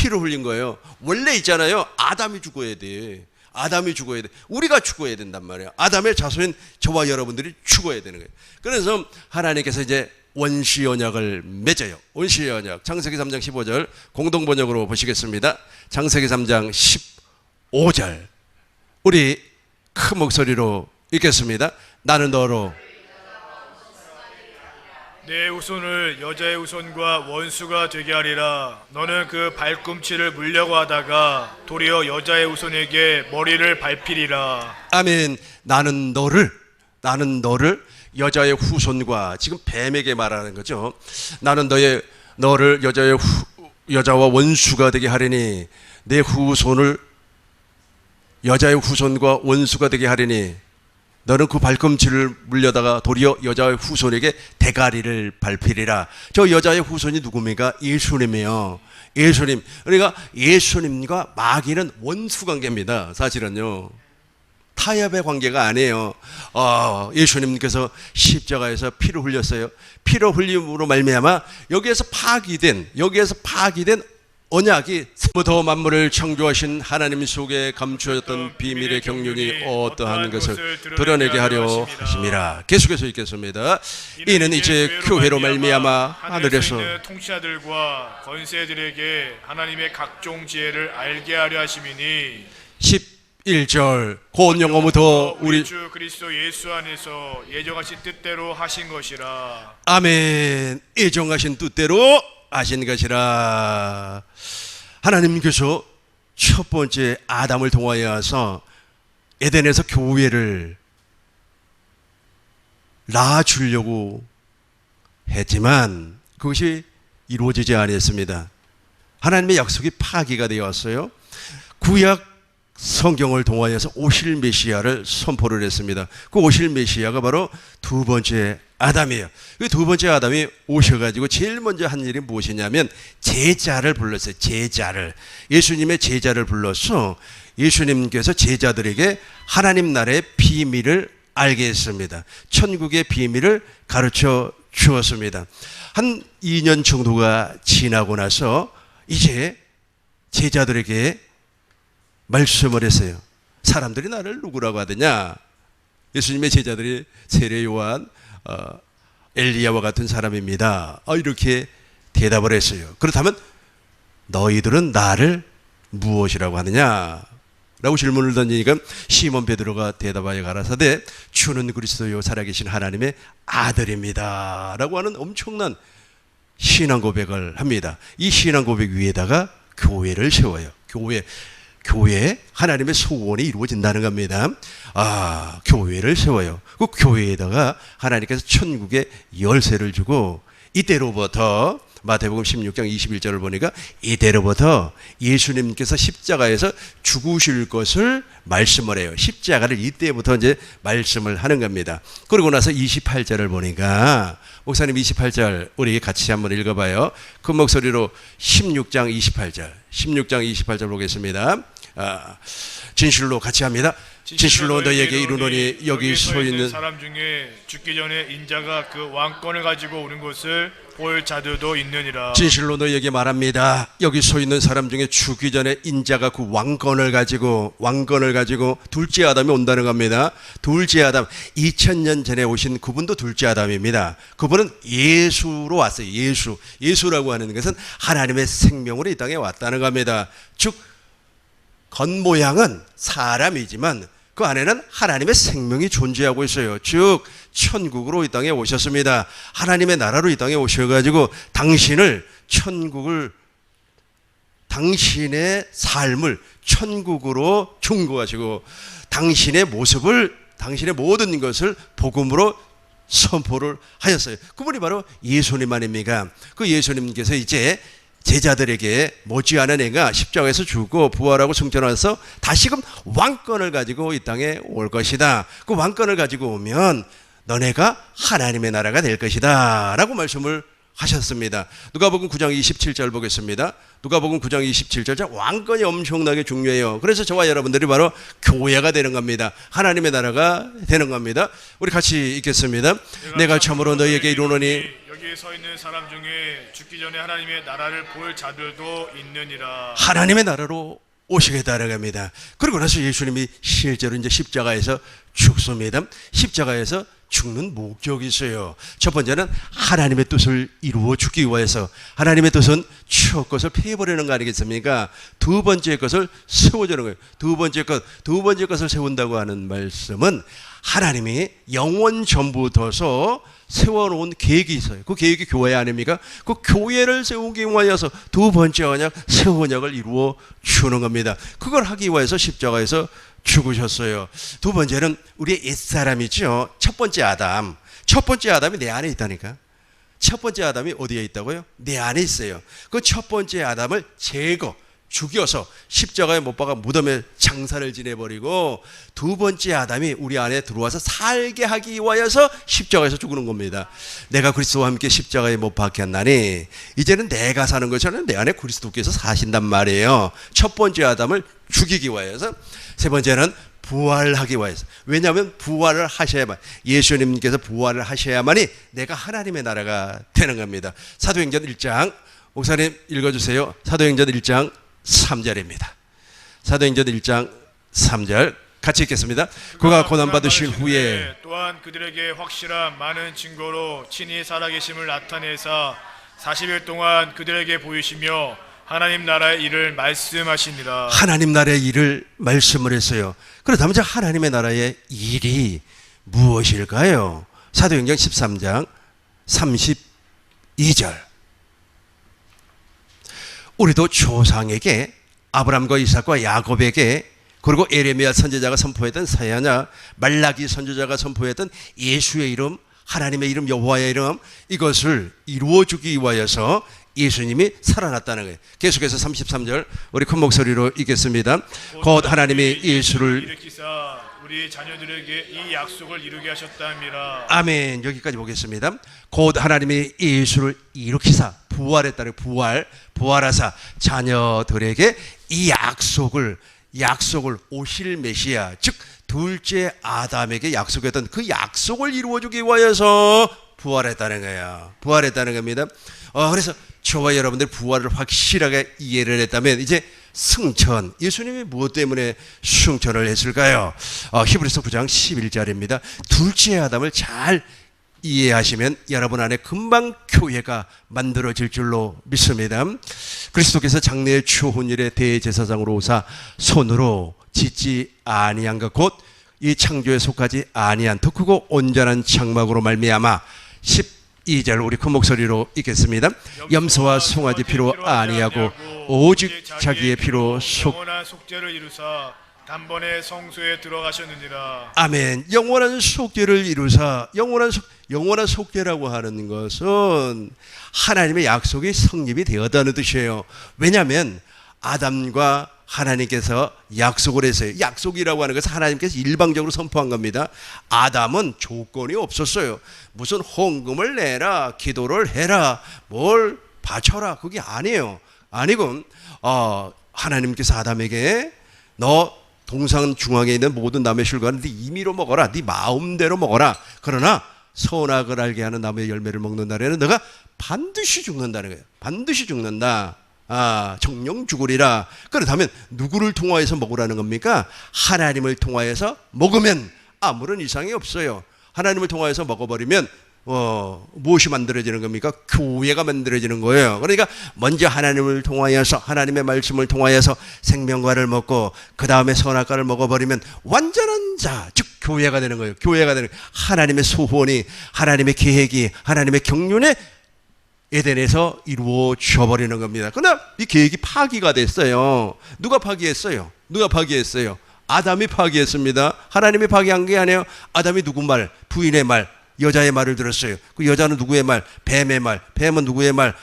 피를 흘린 거예요. 원래 있잖아요. 아담이 죽어야 돼. 아담이 죽어야 돼. 우리가 죽어야 된단 말이에요. 아담의 자손인 저와 여러분들이 죽어야 되는 거예요. 그래서 하나님께서 이제 원시 언약을 맺어요. 원시 언약. 창세기 3장 15절 공동번역으로 보시겠습니다. 창세기 3장 15절. 우리 큰 목소리로 읽겠습니다. 나는 너로 내 후손을 여자의 후손과 원수가 되게 하리라. 너는 그 발꿈치를 물려고 하다가 도리어 여자의 후손에게 머리를 밟히리라. 아멘. 나는 너를 여자의 후손과, 지금 뱀에게 말하는 거죠. 나는 너를 여자와 원수가 되게 하리니 내 후손을 여자의 후손과 원수가 되게 하리니 너는 그 발꿈치를 물려다가 도리어 여자의 후손에게 대가리를 밟히리라. 저 여자의 후손이 누굽니까? 예수님이에요. 예수님. 그러니까 예수님과 마귀는 원수 관계입니다. 사실은요. 타협의 관계가 아니에요. 예수님께서 십자가에서 피를 흘렸어요. 피를 흘림으로 말미암아 여기에서 파기된 언약이 더 만물을 창조하신 하나님 속에 감추어졌던 비밀의 경륜이 어떠한 것을 드러내게 하려 하심이라. 계속해서 읽겠습니다. 이는 이제 교회로 말미암아 하늘에서 있는 통치자들과 권세들에게 하나님의 각종 지혜를 알게 하려 하심이니 11절 곧 영어부터 우리 주 그리스도 예수 안에서 예정하신 뜻대로 하신 것이라. 아멘. 예정하신 뜻대로 하신 것이라. 하나님께서 첫 번째 아담을 통하여서 에덴에서 교회를 낳아주려고 했지만 그것이 이루어지지 않았습니다. 하나님의 약속이 파기가 되었어요. 구약 성경을 통하여서 오실 메시아를 선포를 했습니다. 그 오실 메시아가 바로 두 번째 아담이에요. 그 두 번째 아담이 오셔가지고 제일 먼저 한 일이 무엇이냐면 제자를 불렀어요. 제자를. 예수님의 제자를 불러서 예수님께서 제자들에게 하나님 나라의 비밀을 알게 했습니다. 천국의 비밀을 가르쳐 주었습니다. 한 2년 정도가 지나고 나서 이제 제자들에게 말씀을 했어요. 사람들이 나를 누구라고 하더냐? 예수님의 제자들이 세례 요한, 엘리야와 같은 사람입니다. 이렇게 대답을 했어요. 그렇다면 너희들은 나를 무엇이라고 하느냐? 라고 질문을 던지니까 시몬 베드로가 대답하여 가라사대 주는 그리스도요 살아계신 하나님의 아들입니다. 라고 하는 엄청난 신앙 고백을 합니다. 이 신앙 고백 위에다가 교회를 세워요. 교회 하나님의 소원이 이루어진다는 겁니다. 교회를 세워요. 그 교회에다가 하나님께서 천국의 열쇠를 주고 이때로부터 마태복음 16장 21절을 보니까 이때로부터 예수님께서 십자가에서 죽으실 것을 말씀을 해요. 십자가를 이때부터 이제 말씀을 하는 겁니다. 그러고 나서 28절을 보니까 목사님 28절 우리 같이 한번 읽어봐요. 큰 목소리로 16장 28절 보겠습니다. 진실로 같이 합니다. 진실로 너희에게 이르노니 여기 서 있는 사람 중에 죽기 전에 인자가 그 왕권을 가지고 오는 것을 볼 자들도 있느니라. 진실로 너희에게 말합니다. 여기 서 있는 사람 중에 죽기 전에 인자가 그 왕권을 가지고 둘째 아담이 온다는 겁니다. 둘째 아담 2000년 전에 오신 그분도 둘째 아담입니다. 그분은 예수로 왔어요. 예수라고 하는 것은 하나님의 생명으로 이 땅에 왔다는 겁니다. 즉 겉모양은 사람이지만 그 안에는 하나님의 생명이 존재하고 있어요. 즉 천국으로 이 땅에 오셨습니다. 하나님의 나라로 이 땅에 오셔가지고 당신의 삶을 천국으로 중고하시고 당신의 모든 것을 복음으로 선포를 하셨어요. 그분이 바로 예수님 아닙니까? 그 예수님께서 이제 제자들에게 못지않은 애가 십자가에서 죽고 부활하고 승천해서 다시금 왕권을 가지고 이 땅에 올 것이다. 그 왕권을 가지고 오면 너네가 하나님의 나라가 될 것이다 라고 말씀을 하셨습니다. 누가복음 9장 27절 보겠습니다. 누가복음 9장 27절 왕권이 엄청나게 중요해요. 그래서 저와 여러분들이 바로 교회가 되는 겁니다. 하나님의 나라가 되는 겁니다. 우리 같이 읽겠습니다. 내가 참으로 너희에게 이르노니 여기에 서 있는 사람 중에 죽기 전에 하나님의 나라를 볼 자들도 있느니라. 하나님의 나라로 오시겠다라고 합니다. 그리고 나서 예수님이 실제로 이제 십자가에서 죽습니다. 십자가에서 죽는 목적이 있어요. 첫 번째는 하나님의 뜻을 이루어 주기 위해서, 하나님의 뜻은 첫 것을 패해버리는 거 아니겠습니까? 두 번째 것을 세워주는 거예요. 두 번째 것을 세운다고 하는 말씀은 하나님이 영원 전부터서 세워놓은 계획이 있어요. 그 계획이 교회 아닙니까? 그 교회를 세우기 위하여서 두 번째 언약, 새 언약을 이루어 주는 겁니다. 그걸 하기 위해서 십자가에서 죽으셨어요. 두 번째는 우리의 옛사람이죠. 첫 번째 아담이 내 안에 있다니까. 첫 번째 아담이 어디에 있다고요? 내 안에 있어요. 그 첫 번째 아담을 죽여서 십자가에 못 박아 무덤에 장사를 지내버리고 두 번째 아담이 우리 안에 들어와서 살게 하기 위하여서 십자가에서 죽는 겁니다. 내가 그리스도와 함께 십자가에 못 박혔나니 이제는 내가 사는 것처럼 내 안에 그리스도께서 사신단 말이에요. 첫 번째 아담을 죽이기 위하여서. 세 번째는 부활하기 위해서. 왜냐하면 부활을 하셔야만, 예수님께서 부활을 하셔야만이 내가 하나님의 나라가 되는 겁니다. 사도행전 1장, 목사님 읽어주세요. 사도행전 1장 3절입니다. 사도행전 1장 3절 같이 읽겠습니다. 그가 고난받으신 후에 또한 그들에게 확실한 많은 증거로 친히 살아계심을 나타내사 40일 동안 그들에게 보이시며 하나님 나라의 일을 말씀하시니라. 하나님 나라의 일을 말씀을 했어요. 그렇다면 하나님의 나라의 일이 무엇일까요? 사도행전 13장 32절. 우리도 조상에게, 아브라함과 이삭과 야곱에게, 그리고 에레미야 선지자가 선포했던 사야냐, 말라기 선지자가 선포했던 예수의 이름, 하나님의 이름, 여호와의 이름, 이것을 이루어주기 위하여서 예수님이 살아났다는 거예요. 계속해서 33절 우리 큰 목소리로 읽겠습니다. 곧 하나님이 예수를 일으키사 우리 자녀들에게 이 약속을 이루게 하셨다미라. 아멘. 여기까지 보겠습니다. 곧 하나님이 예수를 일으키사, 부활했다는 부활하사 자녀들에게 이 약속을 오실 메시아, 즉 둘째 아담에게 약속했던 그 약속을 이루어주기 위하여서 부활했다는 거예요. 부활했다는 겁니다. 그래서 저와 여러분들 부활을 확실하게 이해를 했다면 이제 승천, 예수님이 무엇 때문에 승천을 했을까요? 히브리서 9장 11절입니다. 둘째 아담을 잘 이해하시면 여러분 안에 금방 교회가 만들어질 줄로 믿습니다. 그리스도께서 장래의 추혼일의 대제사장으로 오사 손으로 짓지 아니한 것 곧 이 창조에 속하지 아니한 더 크고 온전한 장막으로 말미암아 12절 우리 큰 목소리로 읽겠습니다. 염소와 송아지 피로 아니하고 오직 자기의 피로 영원한 속죄를 이루사 단번에 성소에 들어가셨느니라. 아멘. 영원한 속죄를 이루사, 영원한 속죄라고 하는 것은 하나님의 약속이 성립이 되었다는 뜻이에요. 왜냐하면 아담과 하나님께서 약속을 했어요. 약속이라고 하는 것은 하나님께서 일방적으로 선포한 겁니다. 아담은 조건이 없었어요. 무슨 헌금을 내라, 기도를 해라, 뭘 바쳐라, 그게 아니에요. 아니고 하나님께서 아담에게 너 동산 중앙에 있는 모든 나무의 실과는 네 임의로 먹어라, 네 마음대로 먹어라. 그러나 선악을 알게 하는 나무의 열매를 먹는 날에는 너가 반드시 죽는다는 거예요. 반드시 죽는다. 정령 죽으리라. 그렇다면 누구를 통하여서 먹으라는 겁니까? 하나님을 통하여서 먹으면 아무런 이상이 없어요. 하나님을 통하여서 먹어버리면 무엇이 만들어지는 겁니까? 교회가 만들어지는 거예요. 그러니까 먼저 하나님을 통하여서, 하나님의 말씀을 통하여서 생명과를 먹고 그 다음에 선악과를 먹어버리면 완전한 자, 즉 교회가 되는 거예요. 교회가 되는 거예요. 하나님의 소원이, 하나님의 계획이, 하나님의 경륜에 에덴에서 이루어져 버리는 겁니다. 그러나 이 계획이 파기가 됐어요. 누가 파기했어요? 아담이 파기했습니다. 하나님이 파기한 게 아니에요. 아담이 누구 말? 부인의 말, 여자의 말을 들었어요. 그 여자는 누구의 말? 뱀의 말. 뱀은 누구의 말?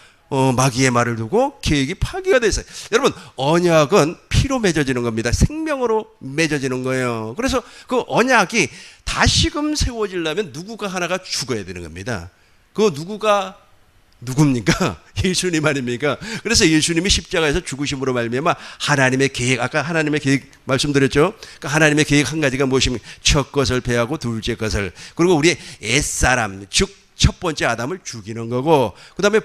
마귀의 말을 두고 계획이 파기가 됐어요. 여러분, 언약은 피로 맺어지는 겁니다. 생명으로 맺어지는 거예요. 그래서 그 언약이 다시금 세워지려면 누구가 하나가 죽어야 되는 겁니다. 그 누굽니까? 예수님 아닙니까? 그래서 예수님이 십자가에서 죽으심으로 말미암아 하나님의 계획, 아까 하나님의 계획 말씀드렸죠? 그러니까 하나님의 계획 한 가지가 무엇입니까? 첫 것을 배하고 둘째 것을, 그리고 우리의 옛사람, 즉 첫 번째 아담을 죽이는 거고, 그 다음에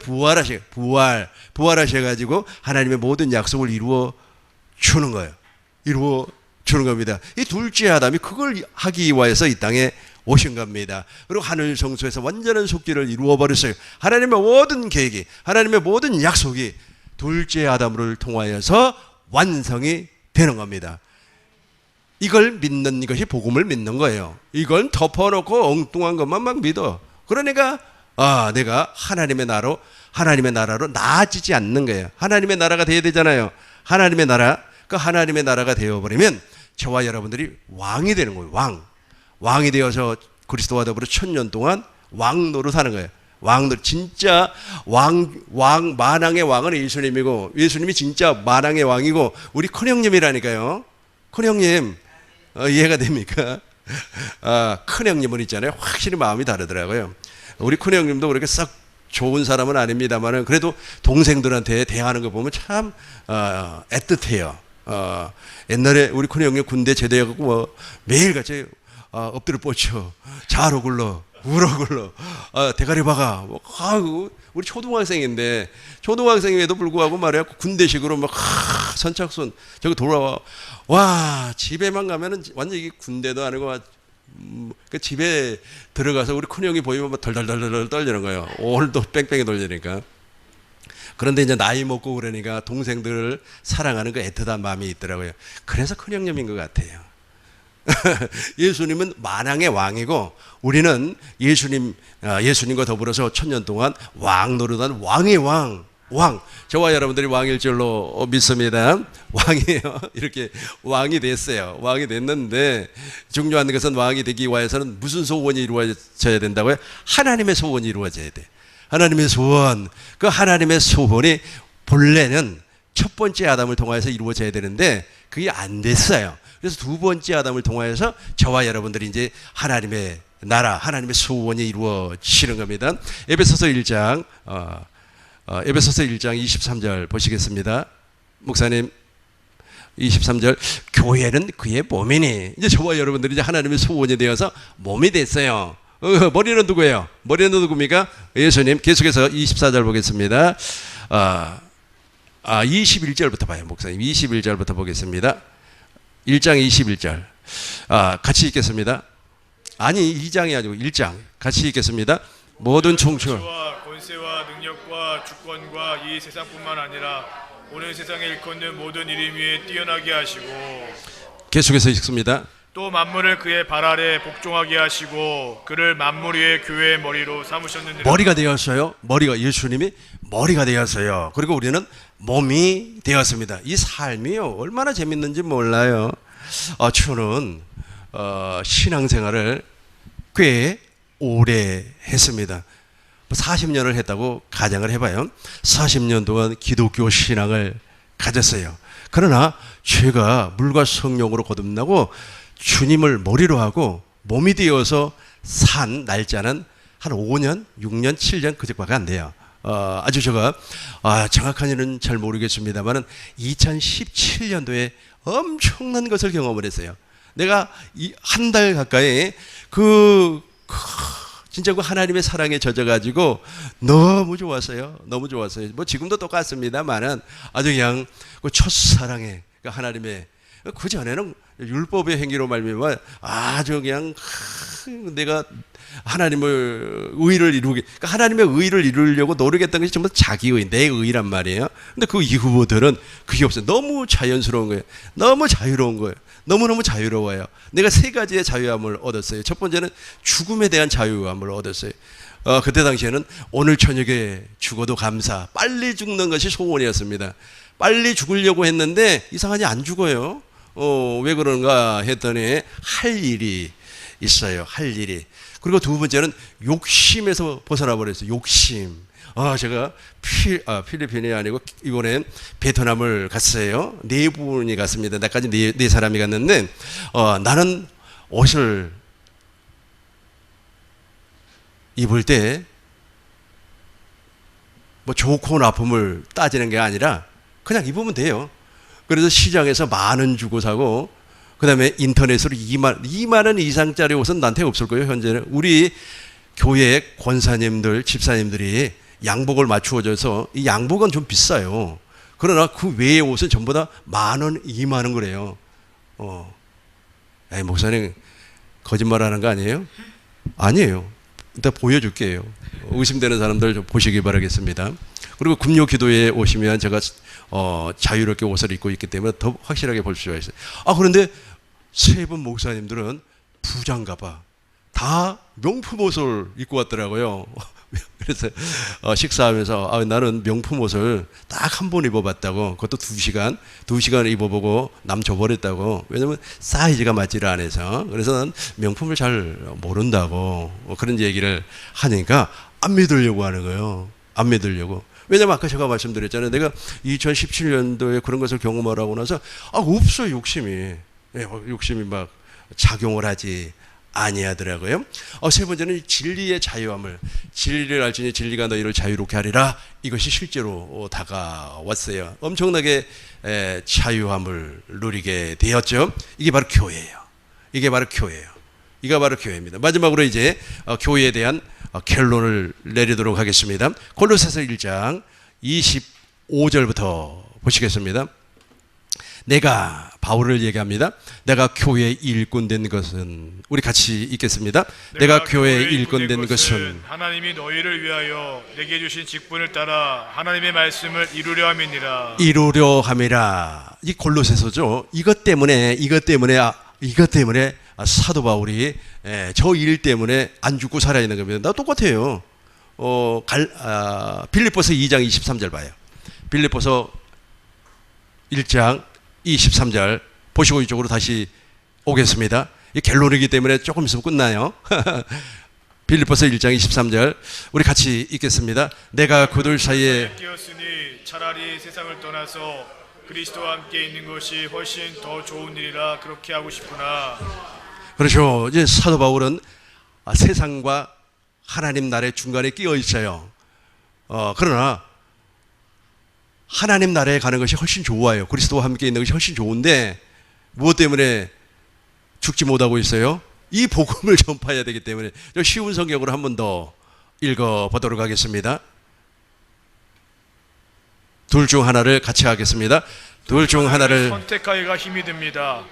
부활하셔가지고 하나님의 모든 약속을 이루어 주는 거예요. 이루어 주는 겁니다. 이 둘째 아담이 그걸 하기 위해서 이 땅에 오신 겁니다. 그리고 하늘 성소에서 완전한 속죄를 이루어 버렸어요. 하나님의 모든 계획이, 하나님의 모든 약속이 둘째 아담을 통하여서 완성이 되는 겁니다. 이걸 믿는 것이 복음을 믿는 거예요. 이걸 덮어놓고 엉뚱한 것만 막 믿어. 그러니까 내가 하나님의 나라로 나아지지 않는 거예요. 하나님의 나라가 되어야 되잖아요. 하나님의 나라가 되어버리면 저와 여러분들이 왕이 되는 거예요. 왕이 되어서 그리스도와 더불어 1000년 동안 왕 노릇하는 거예요. 진짜 만왕의 왕은 예수님이고, 예수님이 진짜 만왕의 왕이고, 우리 큰형님이라니까요. 큰형님, 이해가 됩니까? 큰형님은 있잖아요. 확실히 마음이 다르더라고요. 우리 큰형님도 그렇게 썩 좋은 사람은 아닙니다만, 그래도 동생들한테 대하는 거 보면 참 애틋해요. 옛날에 우리 큰형님 군대 제대하고 매일같이 엎드려 뻗쳐, 자로 굴러, 울어 굴러, 대가리 박아. 우리 초등학생임에도 불구하고 말이야, 군대식으로 막 선착순 저기 돌아와. 와, 집에만 가면은 완전 이게 군대도 아니고, 그 집에 들어가서 우리 큰형이 보이면 막 덜덜덜덜 떨리는 거예요. 오늘도 뺑뺑이 돌리니까. 그런데 이제 나이 먹고 그러니까 동생들을 사랑하는 그 애틋한 마음이 있더라고요. 그래서 큰형님인 것 같아요. 예수님은 만왕의 왕이고, 우리는 예수님과 더불어서 1000년 동안 왕 노릇한 왕의 왕. 저와 여러분들이 왕일 줄로 믿습니다. 왕이에요. 이렇게 왕이 됐어요. 왕이 됐는데 중요한 것은 왕이 되기 위해서는 무슨 소원이 이루어져야 된다고요? 하나님의 소원이 이루어져야 돼. 하나님의 소원. 그 하나님의 소원이 본래는 첫 번째 아담을 통해서 이루어져야 되는데 그게 안 됐어요. 그래서 두 번째 아담을 통하여서 저와 여러분들이 이제 하나님의 나라, 하나님의 소원이 이루어지는 겁니다. 에베소서 1장 23절 보시겠습니다. 목사님, 23절, 교회는 그의 몸이니. 이제 저와 여러분들이 이제 하나님의 소원이 되어서 몸이 됐어요. 머리는 누구예요? 머리는 누굽니까? 예수님. 계속해서 24절 보겠습니다. 21절부터 봐요, 목사님. 21절부터 보겠습니다. 1장 21절. 같이 읽겠습니다. 아니, 2장이 아니고 1장. 같이 읽겠습니다. 모든 총철. 권세와 능력과 주권과 이 세상뿐만 아니라 오늘 세상에 일컫는 모든 이름 위에 뛰어나게 하시고, 계속해서 읽습니다. 또 만물을 그의 발 아래 복종하게 하시고 그를 만물 위의 교회의 머리로 삼으셨느니라. 머리가 되었어요. 예수님이 머리가 되었어요. 그리고 우리는 몸이 되었습니다. 이 삶이요, 얼마나 재밌는지 몰라요. 저는 신앙생활을 꽤 오래 했습니다. 40년을 했다고 가정을 해봐요. 40년 동안 기독교 신앙을 가졌어요. 그러나 제가 물과 성령으로 거듭나고 주님을 머리로 하고 몸이 되어서 산 날짜는 한 5년, 6년, 7년 그저밖에 안 돼요. 아주 제가 정확한 일은 잘 모르겠습니다만 2017년도에 엄청난 것을 경험을 했어요. 내가 한 달 가까이 진짜 그 하나님의 사랑에 젖어가지고 너무 좋았어요. 너무 좋았어요. 뭐 지금도 똑같습니다만은 아주 그냥 그 첫사랑에 그 하나님의, 그 전에는 율법의 행위로 말미암아 아주 그냥 내가 하나님의 의를 그러니까 하나님의 의를 이루려고 노력했던 것이 전부 자기의, 내 의란 말이에요. 근데 그 이후부터는 그게 없어요. 너무 자연스러운 거예요. 너무 자유로운 거예요. 너무너무 자유로워요. 내가 세 가지의 자유함을 얻었어요. 첫 번째는 죽음에 대한 자유함을 얻었어요. 그때 당시에는 오늘 저녁에 죽어도 감사, 빨리 죽는 것이 소원이었습니다. 빨리 죽으려고 했는데 이상하게 안 죽어요. 왜 그런가 했더니 할 일이 있어요. 할 일이. 그리고 두 번째는 욕심에서 벗어나 버렸어요. 욕심. 제가 필리핀이 아니고 이번엔 베트남을 갔어요. 4분이 갔습니다. 나까지 네 사람이 갔는데 나는 옷을 입을 때 뭐 좋고 나쁨을 따지는 게 아니라 그냥 입으면 돼요. 그래서 시장에서 10,000원 주고 사고, 그 다음에 인터넷으로 2만 원 이상짜리 옷은 나한테 없을 거예요. 현재는 우리 교회 권사님들, 집사님들이 양복을 맞추어줘서 이 양복은 좀 비싸요. 그러나 그 외의 옷은 전부 다 10,000원, 20,000원 그래요. 에이, 목사님 거짓말하는 거 아니에요? 아니에요. 일단 보여줄게요. 의심되는 사람들 좀 보시기 바라겠습니다. 그리고 금요 기도에 오시면 제가 자유롭게 옷을 입고 있기 때문에 더 확실하게 볼 수가 있어요. 그런데 세 분 목사님들은 부자인가 봐. 다 명품 옷을 입고 왔더라고요. 그래서 식사하면서 나는 명품 옷을 딱 한 번 입어봤다고. 그것도 2시간 입어보고 남 줘버렸다고. 왜냐면 사이즈가 맞지를 않아서. 그래서 난 명품을 잘 모른다고 그런 얘기를 하니까 안 믿으려고 하는 거예요. 안 믿으려고. 왜냐면 아까 제가 말씀드렸잖아요. 내가 2017년도에 그런 것을 경험하고 나서 없어요, 욕심이. 욕심이 막 작용을 하지 아니하더라고요. 세 번째는 진리의 자유함을, 진리를 알지니 진리가 너희를 자유롭게 하리라. 이것이 실제로 다가왔어요. 엄청나게 자유함을 누리게 되었죠. 이게 바로 교회예요. 이게 바로 교회예요. 이가 바로 교회입니다. 마지막으로 이제 교회에 대한 결론을 내리도록 하겠습니다. 골로새서 1장 25절부터 보시겠습니다. 내가 바울을 얘기합니다. 내가 교회의 일꾼 된 것은, 우리 같이 읽겠습니다. 내가 교회의 일꾼 된 것은 하나님이 너희를 위하여 내게 주신 직분을 따라 하나님의 말씀을 이루려 함이니라. 이루려 함이라. 이 골로새서죠. 이것 때문에 사도 바울이 저 일 때문에 안 죽고 살아있는 겁니다. 나 똑같아요. 빌립보서 2장 23절 봐요. 빌립보서 1장 23절 보시고 이쪽으로 다시 오겠습니다. 이 결론이기 때문에 조금 있으면 끝나요. 빌립보서 1장 23절 우리 같이 읽겠습니다. 내가 그들 사이에 끼었으니 차라리 세상을 떠나서 그리스도와 함께 있는 것이 훨씬 더 좋은 일이라 그렇게 하고 싶구나. 그렇죠. 이제 사도 바울은 세상과 하나님 나라의 중간에 끼어 있어요. 그러나 하나님 나라에 가는 것이 훨씬 좋아요. 그리스도와 함께 있는 것이 훨씬 좋은데 무엇 때문에 죽지 못하고 있어요? 이 복음을 전파해야 되기 때문에. 쉬운 성경으로 한 번 더 읽어보도록 하겠습니다. 둘 중 하나를 같이 하겠습니다. 둘 중 하나를 선택하기가 힘이 듭니다.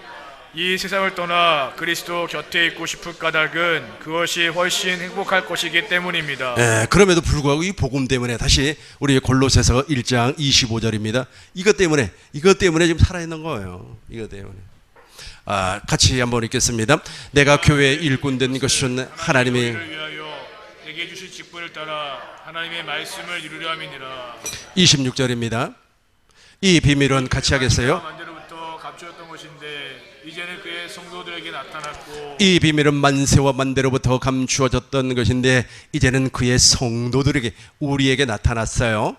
이 세상을 떠나 그리스도 곁에 있고 싶을 까닭은 그것이 훨씬 행복할 것이기 때문입니다. 그럼에도 불구하고 이 복음 때문에 다시 우리 골로새서 1장 25절입니다. 이것 때문에 지금 살아있는 거예요. 이것 때문에. 같이 한번 읽겠습니다. 내가 교회의 일꾼 된 것은 하나님이 위하여 내게 주신 직분을 따라 하나님의 말씀을 이루려 함이니라. 26절입니다. 이 비밀은 같이 하겠어요. 만대로부터 감추었던 것인데 이제는 그의 성도들에게 나타났고 이 비밀은 만세와 만대로부터 감추어졌던 것인데 이제는 그의 성도들에게, 우리에게 나타났어요.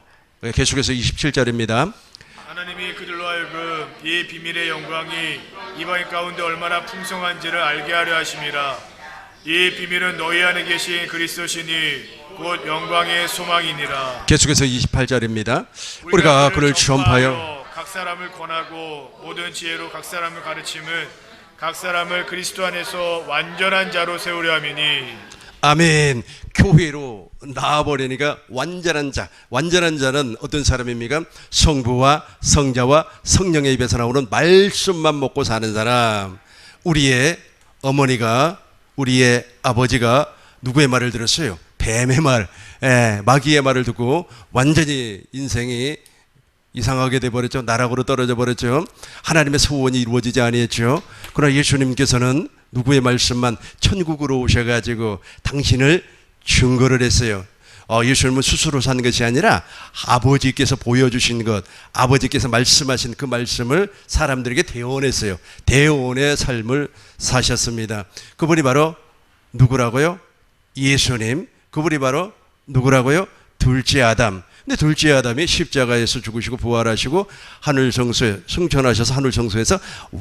계속해서 27절입니다. 하나님이 그들로 하여금 이 비밀의 영광이 이방인 가운데 얼마나 풍성한지를 알게 하려 하심이라. 이 비밀은 너희 안에 계신 그리스도시니 곧 영광의 소망이니라. 계속해서 28절입니다. 우리가 그를 전파하여 각 사람을 권하고 모든 지혜로 각 사람을 가르침은 각 사람을 그리스도 안에서 완전한 자로 세우려 함이니. 아멘. 교회로 나와버리니까 완전한 자는 어떤 사람입니까? 성부와 성자와 성령의 입에서 나오는 말씀만 먹고 사는 사람. 우리의 어머니가, 우리의 아버지가 누구의 말을 들었어요? 뱀의 말, 마귀의 말을 듣고 완전히 인생이 이상하게 돼버렸죠. 나락으로 떨어져 버렸죠. 하나님의 소원이 이루어지지 아니했죠. 그러나 예수님께서는 누구의 말씀만, 천국으로 오셔가지고 당신을 증거를 했어요. 예수님은 스스로 산 것이 아니라 아버지께서 보여주신 것, 아버지께서 말씀하신 그 말씀을 사람들에게 대언했어요. 대언의 삶을 사셨습니다. 그분이 바로 누구라고요? 예수님. 그분이 바로 누구라고요? 둘째 아담. 근데 둘째 아담이 십자가에서 죽으시고 부활하시고 하늘 성소에 승천하셔서 하늘 성소에서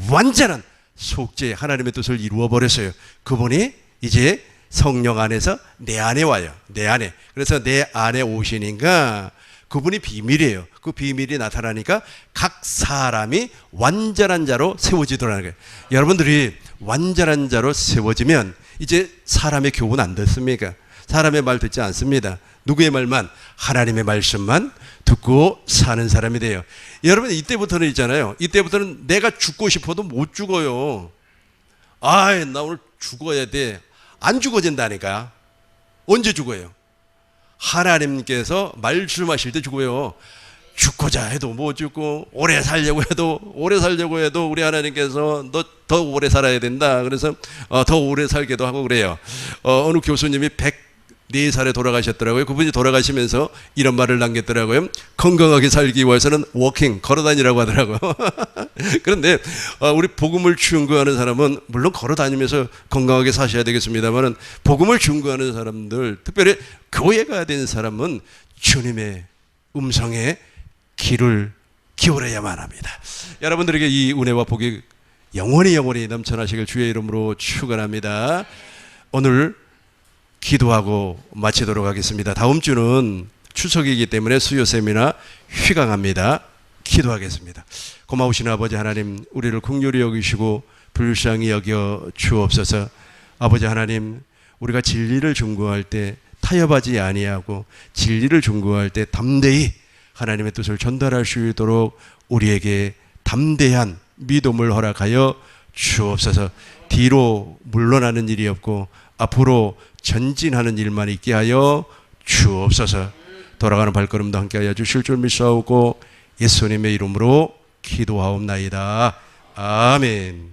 완전한 속죄, 하나님의 뜻을 이루어 버렸어요. 그분이 이제 성령 안에서 내 안에 와요. 내 안에. 그래서 내 안에 오시니까 그분이 비밀이에요. 그 비밀이 나타나니까 각 사람이 완전한 자로 세워지더라는 거예요. 여러분들이 완전한 자로 세워지면 이제 사람의 교훈 안 듣습니까? 사람의 말 듣지 않습니다. 누구의 말만? 하나님의 말씀만 듣고 사는 사람이 돼요. 여러분 이때부터는 있잖아요. 이때부터는 내가 죽고 싶어도 못 죽어요. 나 오늘 죽어야 돼. 안 죽어진다니까. 언제 죽어요? 하나님께서 말씀하실 때 죽어요. 죽고자 해도 못 죽고 오래 살려고 해도 우리 하나님께서 너 더 오래 살아야 된다. 그래서 더 오래 살기도 하고 그래요. 어느 교수님이 104살에 돌아가셨더라고요. 그분이 돌아가시면서 이런 말을 남겼더라고요. 건강하게 살기 위해서는 워킹, 걸어다니라고 하더라고요. 그런데 우리 복음을 충고하는 사람은 물론 걸어다니면서 건강하게 사셔야 되겠습니다만 복음을 충고하는 사람들, 특별히 교회 가야 되는 사람은 주님의 음성에 귀를 기울여야만 합니다. 여러분들에게 이 은혜와 복이 영원히 넘쳐나시길 주의 이름으로 축원합니다. 오늘 기도하고 마치도록 하겠습니다. 다음 주는 추석이기 때문에 수요 세미나 휴강합니다. 기도하겠습니다. 고마우신 아버지 하나님, 우리를 긍휼히 여기시고 불쌍히 여겨 주옵소서. 아버지 하나님, 우리가 진리를 중고할 때 타협하지 아니하고 진리를 중고할 때 담대히 하나님의 뜻을 전달할 수 있도록 우리에게 담대한 믿음을 허락하여 주옵소서. 뒤로 물러나는 일이 없고 앞으로 전진하는 일만 있게 하여 주옵소서. 돌아가는 발걸음도 함께 하여 주실 줄 믿사오고 예수님의 이름으로 기도하옵나이다. 아멘.